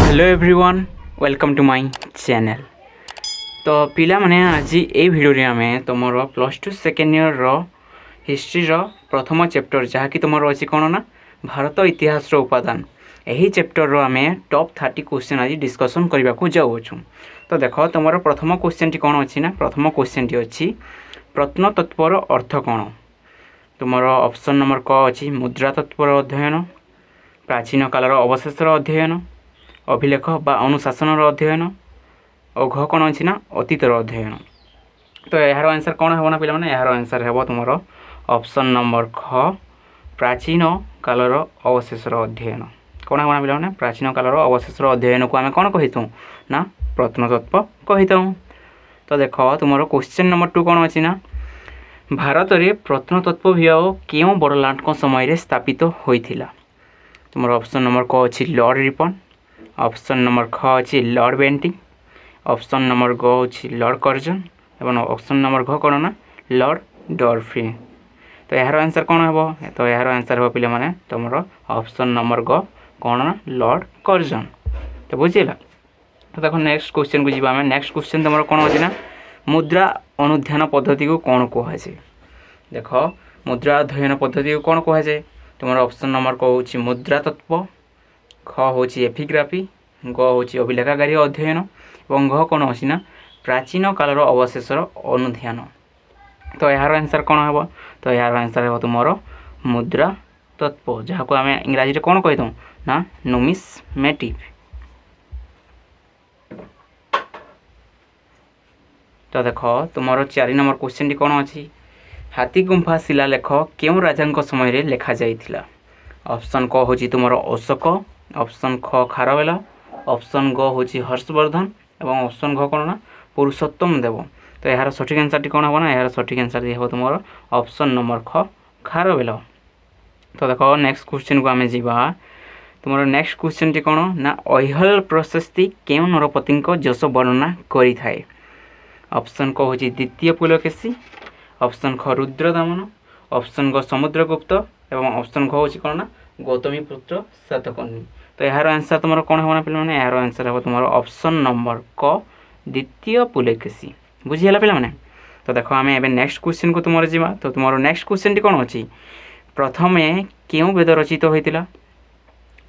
Hello everyone welcome to my channel. तो पिला माने आज ये वीडियो रे आमे तुमरो +2 सेकेंड ईयर रो हिस्ट्री रो प्रथम चैप्टर जहाँ कि तुमरो अछि कोन ना भारत इतिहास रो उपादान यही चैप्टर रो आमे टॉप 30 क्वेश्चन आज डिस्कशन करबा को जाउ छु। तो देखो तुमरो प्रथम क्वेश्चन टी कोन अछि ना प्रथम क्वेश्चन टी अछि प्रत्नतत्त्वर अर्थ कोन। तुमरो ऑप्शन नंबर क अछि मुद्रा तत्त्वर अध्ययन, प्राचीन कालर अवशेष अध्ययन, अभिलेख बा अनुशासन अध्ययन और घ कौन अच्छी ना अतीतर अध्ययन। तो यार आंसर कौन है ना पे यार आंसर है तुम ऑप्शन नंबर ख प्राचीन कालर अवशेष अध्ययन। कौन है पे प्राचीन कालर अवशेष अध्ययन को आम कौन कही ना प्रत्नतत्व कही। तो देख तुम क्वेश्चन नंबर 2 कौन अच्छी ना भारत में प्रत्नतत्व विभाग क्यों बड़लाट समय स्थापित होता। तुम ऑप्शन नंबर क अच्छी लॉर्ड रिपन, ऑप्शन नंबर ख अच्छी लॉर्ड बेंटिंग, ऑप्शन नंबर ग अच्छी लॉर्ड कर्जन और ऑप्शन नंबर घ कौन ना लॉर्ड डॉल्फिन। तो यार आंसर कौन है तो यार आंसर हो पे माने तुम ऑप्शन नंबर ग कौन ना लॉर्ड कर्जन। तो बुझेगा। तो देखो नेक्स्ट क्वेश्चन को जीवा नेक्स्ट क्वेश्चन तुम कौन अच्छी ना मुद्रा अनुध्यान पद्धति को कौन कहुए। देख मुद्रा अध्ययन पद्धति को कौन कहुए। तुम ऑप्शन नंबर कौन मुद्रा तत्व, ख हूँ एपिग्राफी, ग हूँ अभिलेखागारी अध्ययन और घ कौन अच्छी ना प्राचीन कालर अवशेष अनुध्यान। तो यार आंसर कौन है तो यार आंसर है तुम मुद्रा तत्व जहाँ को आम इंग्राजी कौन कही दूँ ना नुमिस्मेटिक। तो देख तुम 4 नंबर क्वेश्चन टी कौन अच्छी हाथी गुंफा शिलालेख क्यों राजा समय लेखा जाइथिला। ऑप्शन क हूँ तुम अशोक, ऑप्शन ख खारवेल, ऑप्शन ग हूँ हर्षवर्धन और ऑप्शन घ कौन ना पुरुषोत्तम देव। तो यार सठिक आंसर टी कौन हम ना यार सठिक आंसर हे तुम ऑप्शन नंबर ख खारवेल। तो देख नेक्स्ट क्वेश्चन को आम जा तुम नेक्स्ट क्वेश्चन टी कौन ना ऐहोल प्रशस्ति क्यों नरपति जश वर्णना करें। ऑप्शन क हूँ द्वितीय पुलकेशी, ऑप्शन ख रुद्रदमन, ऑप्शन ग समुद्रगुप्त और ऑप्शन घ हूँ कौन ना गौतमी पुत्र सातकर्णी। तो यार आंसर तुम कौन होना पे यार आंसर है तुम ऑप्शन नंबर क द्वितीय पुलकेशी। बुझीगला पे। तो देखो आम ए नेक्स्ट क्वेश्चन को तुम जा तो तुम नेक्स्ट क्वेश्चन टी कौन अच्छी प्रथम क्यों वेद रचित होता।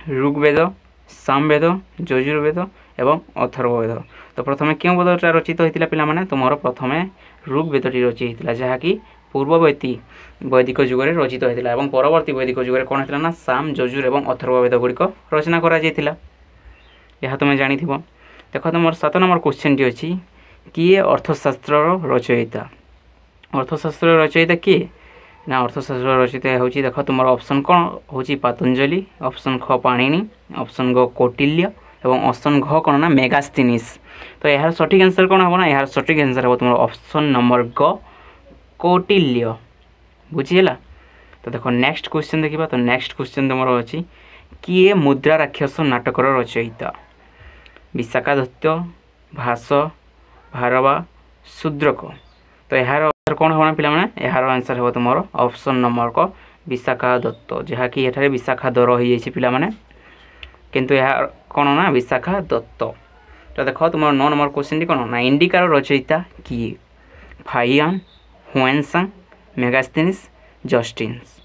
ऋग्वेद, सामवेद, यजुर्वेद और अथर्ववेद। तो प्रथम क्यों वेदटा रचित होता पे तुम प्रथम ऋग्वेदटी रचित होता जहाँकि पूर्ववर्ती वैदिक जुगे रचित होता और परवर्ती वैदिक जुगे कौन होता ना साम, यजुर और अथर्ववेद गुड़िक रचना करा तुम जानी। देख तुम 7 नंबर क्वेश्चन टी अच्छी किए अर्थशास्त्र रचयिता। अर्थशास्त्र रचयिता किए ना अर्थशास्त्र रचयिता हूँ देख तुम ऑप्शन कौन हूँ पतंजलि, ऑप्शन ख पाणिनि, ऑप्शन ग कौटिल्य और ऑप्शन घ कौन ना मेगास्थनीज। तो यार सठिक आंसर कौन हम ना यार सठिक आंसर हम तुम ऑप्शन नंबर ग कौटिल्य। बुझीगला। तो देखो नेक्स्ट क्वेश्चन देखा तो नेक्स्ट क्वेश्चन तुम अच्छी किए मुद्रा राक्षस नाटकर रचयिता। विशाखा दत्त, भास, भारवा, शूद्रक। तो यार कौन होना पे यार आंसर है तुम ऑप्शन नंबर क विशाखा दत्त जहाँकि एठारे विशाखा दर हो पे किंतु यार कौन ना विशाखा दत्त। तो देख तुम 9 नंबर क्वेश्चन टी कौन ना इंडिकार रचयिता किए। फाइयान, हुएनसांग, मेगास्थनीज, जस्टिन्स।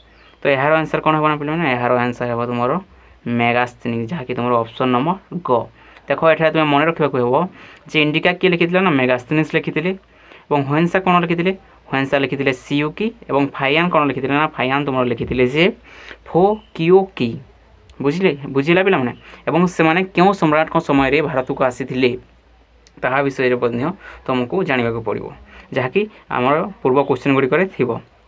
तो यार आंसर कौन होना पे यार आंसर है तुम मेगास्थनीज जहाँकि तुम ऑप्शन नंबर ग। देख ये तुम मन रखा हम जे इंडिका किए लिखी ना मेगास्थनीज लिखी और हुएनसा कौन लिखी हुएनसा लिखी सियुकी और फाइयान कौन लिखी ना फाइयान तुम लिखी जे फोकियोकी। बुझिला पे से क्यों सम्राट समय भारत को आसी ता विषय तुमको जानवा पड़ो जहाँकि आम पूर्व क्वेश्चन गुड़िक थी।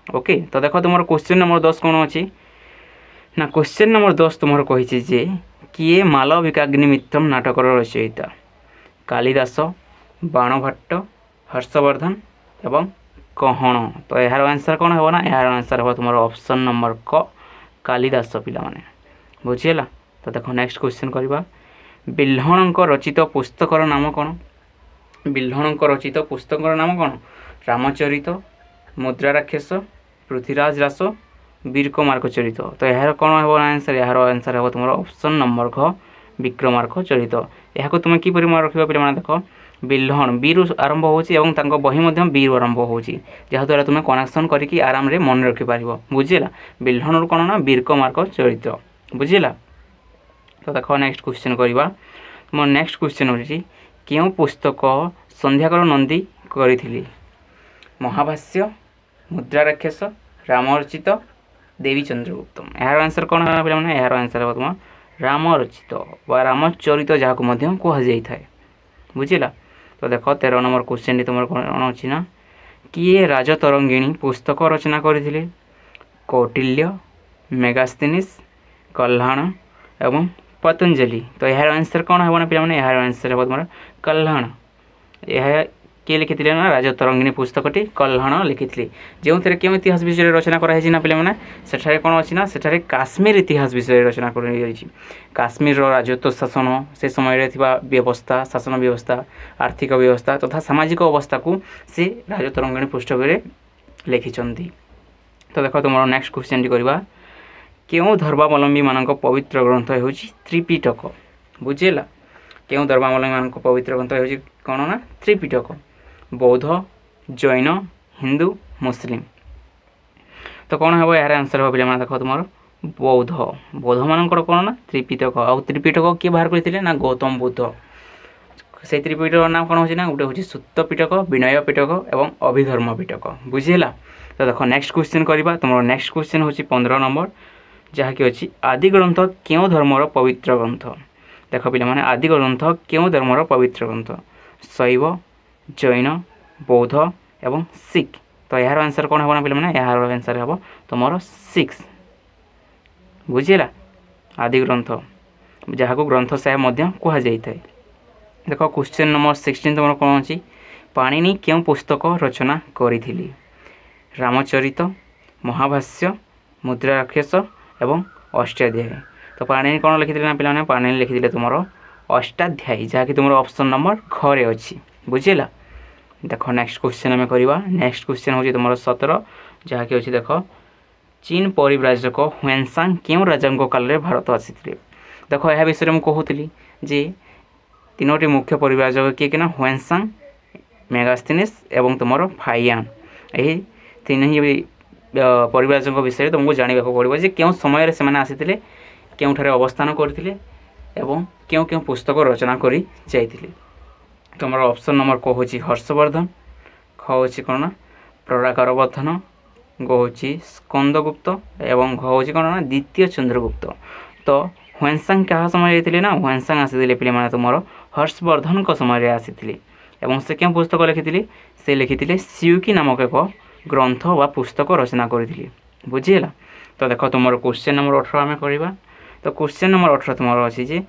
ओके। तो देख तुम क्वेश्चन नंबर 10 कौन अच्छी ना क्वेश्चन नंबर 10 तुम कही जे किए मालविकाग्निमित्रम नाटकर रचयिता। कालिदास, बाणभट्ट, हर्षवर्धन एवं कहण। तो यार आंसर कौन है ना यार आंसर है तुम ऑप्शन नंबर क कालिदास पिला। बुझीगला। तो देखो नेक्स्ट क्वेश्चन करवा बिल्हण रचित पुस्तकर नाम कौन। बिल्हण रचित पुस्तकर नाम कौन रामचरित, मुद्रा राक्षस, पृथ्वीराज रास, वीर कुमार चरित। तो यार कौन है आंसर यार आंसर है तुम ऑप्शन नंबर घ विक्रमार्क चरित। यहाँ तुम किपर मन रख पे देख बिल्हण बी रु आरंभ हो बही बी रु आरंभ हो जहाँद्वारा तुम कनेक्शन करके आराम रे मन रखिपार बुझेगा। बिल्हण रु कौन ना विक्रमार्क चरित बुझेगा। तो देख नेक्स्ट क्वेश्चन करवा। तुम नेक्स्ट क्वेश्चन होची क्यों पुस्तक संध्याकर नंदी करी महाभाष्य मुद्राराक्षस रामरचित देवी चंद्रगुप्त। यार आंसर कौन है पे यार आंसर है तुम रामरचित व रामचरित जहाँ कहुए बुझेगा। तो देख 13 नंबर क्वेश्चन तुम कौन अच्छी ना किए राजतरंगिणी पुस्तक रचना करथिले कौटिल्य मेगास्थिनिस कल्हाण एवं पतंजलि। तो यार आंसर कौन है ना पे यार आंसर है तुम कल्हाण। यह किए लिखी ना राजतरंगिणी पुस्तकटी कल्हाण लिखी जो थे क्यों इतिहास विषय रचना कराई ना पे सेठारे कौन अच्छी ना सेठारे काश्मीर इतिहास विषय रचना कर काश्मीर राजत्व शासन से समय व्यवस्था शासन व्यवस्था आर्थिक व्यवस्था तथा सामाजिक अवस्था को से राजतरंगिणी पुस्तक लिखिं। तो देख तुम नेक्स्ट क्वेश्चन टी करवा क्यों धर्मावलम्बी मान पवित्र ग्रंथ हो त्रिपिटक बुझेगा। क्यों धर्मावलम्बी मान पवित्र ग्रंथ हो कौन ना त्रिपिटक बौद्ध जैन हिंदू मुस्लिम। तो कौन है यार आंसर हो पे देख तुम बौद्ध बौद्ध मान कौन ना त्रिपिटक आ त्रिपिटक किए बाहर करते ना गौतम बुद्ध से त्रिपिटक नाम कौन हो गोटे हूँ सुत्त पिटक विनय पिटक और अभिधर्म पिटक बुझेगा। तो देख नेक्स्ट क्वेश्चन करवा। तुम नेक्स्ट क्वेश्चन हूँ 15 नंबर जहाँकि अच्छी आदि ग्रंथ क्यों धर्मर पवित्र ग्रंथ। देख पे आदि ग्रंथ क्यों धर्मर पवित्र ग्रंथ शैव जैन बौद्ध एवं सिख। तो यार आंसर कौन है पे यार आंसर हे तुम सिक्स बुझेगा। आदि ग्रंथ जहाँ को ग्रंथ साहेब कहुई था। देख क्वेश्चन नंबर 16 तुम कौन अच्छी पाणिनि क्यों पुस्तक रचना करी रामचरित महाभाष्य मुद्राराक्षस एवं अष्टाध्यायी। तो पाणिनि कौन लिखी ना पे पाणिनि लिखी तुम अष्टाध्यायी जहाँकि तुम ऑप्शन नंबर घरे अच्छी बुझेगा। देख नेक्स्ट क्वेश्चन आम करवा। नेक्स्ट क्वेश्चन हूँ तुम 17 जहाँकि अच्छी देख चीन परिव्राजक ह्वेनसांग क्यों राजा काल में भारत आसी। देख यह विषय में कहूली जे तीनोटी मुख्य परिव्राजक किए कि ना ह्वेनसांग मेगास्थिनिस एवं तुम फाइयान यही तीन ही परिव्राजक विषय तुमको जानवा पड़ो जे क्यों समय से आसी क्योंठारे अवस्थान करते एवं क्यों क्यों पुस्तक रचना करी जाइथिले। तुम ऑप्शन नंबर क हूँ हर्षवर्धन ख हूँ कौन ना प्रराकार वर्धन ग हूँ स्कंदगुप्त एवं घ हूँ कौन ना द्वितीय चंद्रगुप्त। तो ह्वेनसांग क्या समय जाते ना ह्वेनसांग आसी पे तुम हर्षवर्धन समय आसी एवं से क्यों पुस्तक लिखी से लिखी सियुकी नामक एक ग्रंथ व पुस्तक रचना करी बुझेगा। तो देख तुम क्वेश्चन नंबर 18 आम करवा। तो क्वेश्चन नंबर 18 तुम अच्छी जे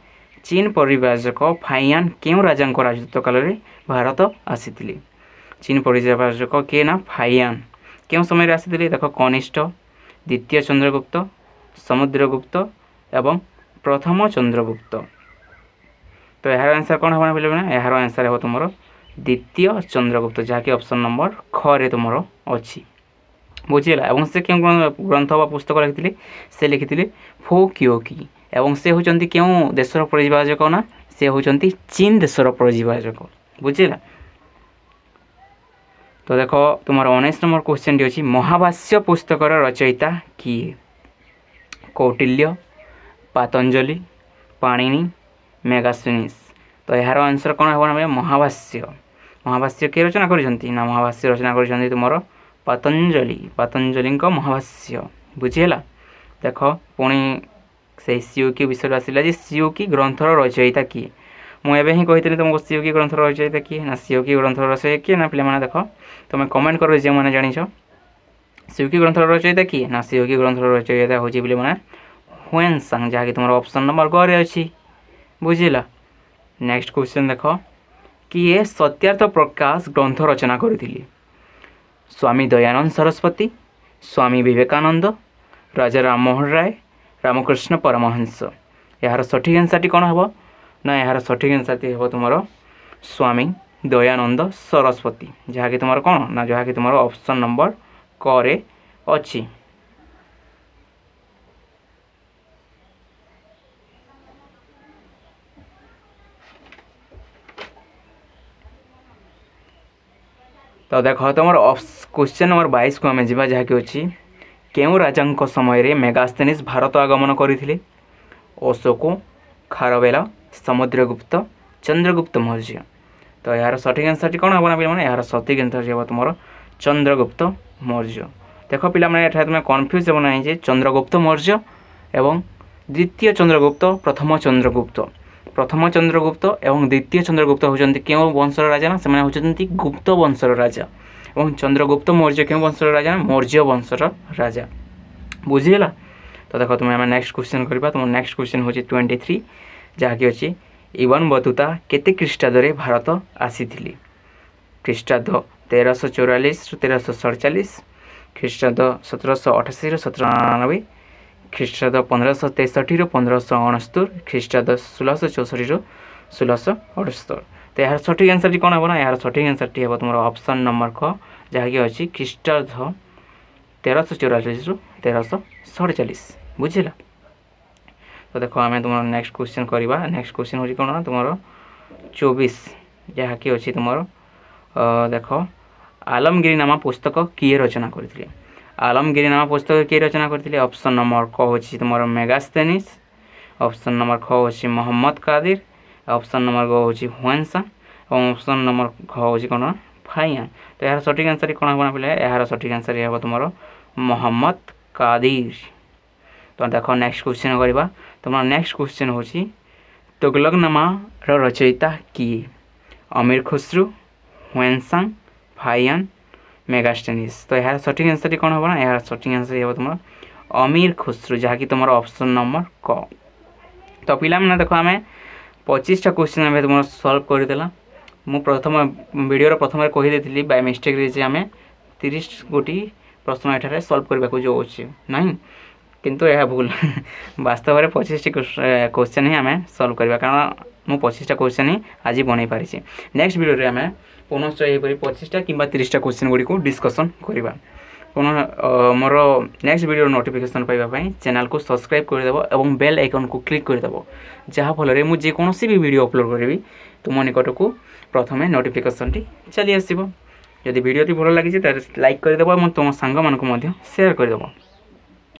चीन परिव्राजक फाइयान क्यों राजा राजत्व काल में भारत आसी। चीन परिव्राजक किए ना फाइयान क्यों समय आसी देख कनिष्ठ द्वितीय चंद्रगुप्त समुद्रगुप्त एवं प्रथम चंद्रगुप्त। तो यार आंसर कौन है पे यार आंसर है तुम द्वितीय चंद्रगुप्त जहाँकि ऑप्शन नंबर ख तुम अच्छी बुझेगा। एवं से क्यों ग्रंथ व पुस्तक लिखी से लिखी फो क्योकी एवं से होती क्यों देशर परिव्राजक ना से होती चीन देशर परिव्राजक बुझेगा। तो देख तुम 19 नंबर क्वेश्चन टी अच्छी महाभाष्य पुस्तक रचयिता किए कौटिल्य पतंजलि पाणिनि मेगास्थिनिस। तो यार आंसर कौन है महाभाष्य महाभाष्य किए रचना कर महाभाष्य रचना कर तुम पतंजलि महाभाष्य बुझेगा। देख पुणी से सियुकी विषय आसला सियुकी ग्रंथर रचयिता किए मुझे ही कही तुमको सियुकी ग्रंथर रचयिता किए ना सियुकी ग्रंथर रचयिता किए ना पे देख तुम कमेंट कर जो मैंने जान सियुकी ग्रंथर रचयिता किए ना सियुकी ग्रंथर रचयिता हूँ पे ह्वेनसांग जहाँकि तुम ऑप्शन नंबर ग रे अच्छी बुझेगा। नेक्स्ट क्वेश्चन देख किए सत्यार्थ प्रकाश ग्रंथ रचना करी स्वामी दयानंद सरस्वती स्वामी विवेकानंद राजा राममोहन राय रामकृष्ण परमहंस। यार सठिक आंसर कौन हम ना यार सठिक आंसर हे तुम स्वामी दयानंद सरस्वती जहाँकि तुम कौन ना जहाँकि तुम ऑप्शन नंबर क रे अच्छी। तो देख तुम क्वेश्चन नंबर 22 को आम जा जहाँकि अच्छी केउं राजा समय मेगास्थेनिस भारत आगमन करते अशोक खारवेल समुद्रगुप्त चंद्रगुप्त मौर्य। तो यार सठिक आंसर कौन हम ना यार सठिक आंसर हम तुम चंद्रगुप्त मौर्य। देख पे तुम कन्फ्यूज हो ना चंद्रगुप्त मौर्य एवं द्वितीय चंद्रगुप्त प्रथम चंद्रगुप्त एवं द्वितीय चंद्रगुप्त होती क्यों वंशर राजा ना से होती गुप्त वंशर राजा और चंद्रगुप्त मौर्य क्यों वंशर राजा ना मौर्य वंशर राजा। बुझीगला। तो देख तुम नेक्स्ट क्वेश्चन करवा तुम नेक्स्ट क्वेश्चन हूँ 23 जहाँकि अच्छी इवन बतुता केते ख्रीष्टाब्द भारत आसी ख्रीष्टाब्द 1344 1347 ख्रीष्टाब्द 1788 1799 ख्रीष्टाब्द 1563 1569 ख्रीष्टाब्द 1664 1668। तो यार सठिक आंसर कौन हम ना यार सठिक आंसर टी हम तुम ऑप्शन नंबर ख जहाँकि अच्छी ख्रीष्टाब्द 1344 1347 बुझेगा। तो देखो आम तुम नेक्स्ट क्वेश्चन करवा नेक्स्ट क्वेश्चन हूँ कौन तुम 24 जहाँकि अच्छी तुम देख आलमगिरीनामा पुस्तक किए रचना करते आलमगिरीनामा पुस्तक किए रचना करते ऑप्शन नंबर क हूँ तुम मेगास्थेनिस ऑप्शन नंबर ख हूँ मोहम्मद कादिर ऑप्शन नंबर ग हूँ हुएन और ऑप्शन नंबर ख हूँ कौन फाइयान। तो यार सठिक आंसर कौन हम पे यार सठिक आंसर हम तुम मोहम्मद कादिर। तो देख नेक्स्ट क्वेश्चन करवा तुम नेक्स्ट क्वेश्चन हूँ तुगलकनामा रचयिता किए अमीर खुसरू हुएनसांग फाइयान मेगास्थेनिस। तो यार सठिक आंसर कौन हम ना यार सठिक आंसर हम तुम अमीर खुसरू जहाँकि तुम ऑप्शन नंबर क। तो पिला देख आम 25टा क्वेश्चन आम तुम सल्व करदेला मु प्रथम वीडियो प्रथम कहीदे बाय मिस्टेक आम 30 गोटी प्रश्न एठार सल्व करने को जो ना किंतु यह भूल वास्तव में 25टी क्वेश्चन ही आम सल्व करवा कारण मु 25टा क्वेश्चन ही आज बनई पारी। नेक्स्ट वीडियो आम पुनश्च यहपरी 25टा कि 30टा क्वेश्चन गुड़ी को डिस्कसन करवा पुनः मोर नेक्स्ट वीडियो नोटिफिकेशन पाइबापी चैनल को सब्सक्राइब करदेव और बेल आइकन को क्लिक करदेव जहाँफल मुझे जेकोसी भी वीडियो अपलोड करी तुम निकट को प्रथम नोटिफिकेशन टी चली आसो। जदि वीडियो भल लगी लाइक करदेव और तुम सांग मानक शेयर करदेव।